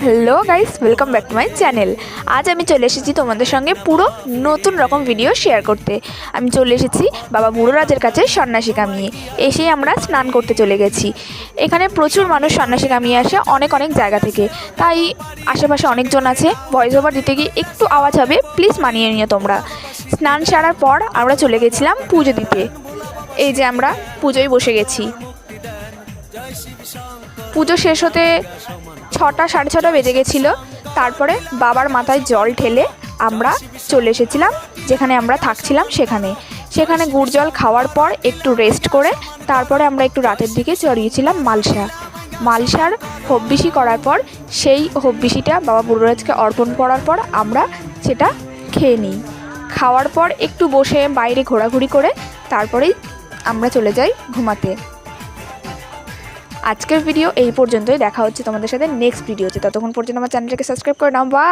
Hello guys, welcome back to my channel. আজ আমি চলে এসেছি তোমাদের সঙ্গে পুরো নতুন রকম ভিডিও শেয়ার করতে। আমি চলে এসেছি বাবা বুড়োরাজের কাছে সন্ন্যাসী কামিয়ে। এসেই আমরা স্নান করতে চলে গেছি। এখানে প্রচুর মানুষ সন্ন্যাসী কামিয়ে আসে অনেক জায়গা থেকে, তাই আশেপাশে অনেকজন আছে। ভয়েস ওভার দিতে গিয়ে একটু আওয়াজ হবে, প্লিজ মানিয়ে নিও তোমরা। স্নান সারার পর আমরা চলে গেছিলাম পুজো দিতে। এই যে আমরা পুজোয় বসে গেছি। পুজো শেষ হতে 6টা সাড়ে 6টা বেজে গেছিলো। তারপরে বাবার মাথায় জল ঢেলে আমরা চলে এসেছিলাম যেখানে আমরা থাকছিলাম সেখানে গুড় জল খাওয়ার পর একটু রেস্ট করে তারপরে আমরা একটু রাতের দিকে চড়িয়েছিলাম মালসার হব্বিসি করার পর সেই হব্বিসিটা বাবা বুড়োরাজকে অর্পণ করার পর আমরা সেটা খেয়ে নিই। খাওয়ার পর একটু বসে বাইরে ঘোরাঘুরি করে তারপরেই আমরা চলে যাই ঘুমাতে। আজকের ভিডিও এই পর্যন্তই। দেখা হচ্ছে তোমাদের সাথে নেক্সট ভিডিওতে। ততক্ষণ পর্যন্ত আমার চ্যানেলটাকে সাবস্ক্রাইব করে নাও। বাই।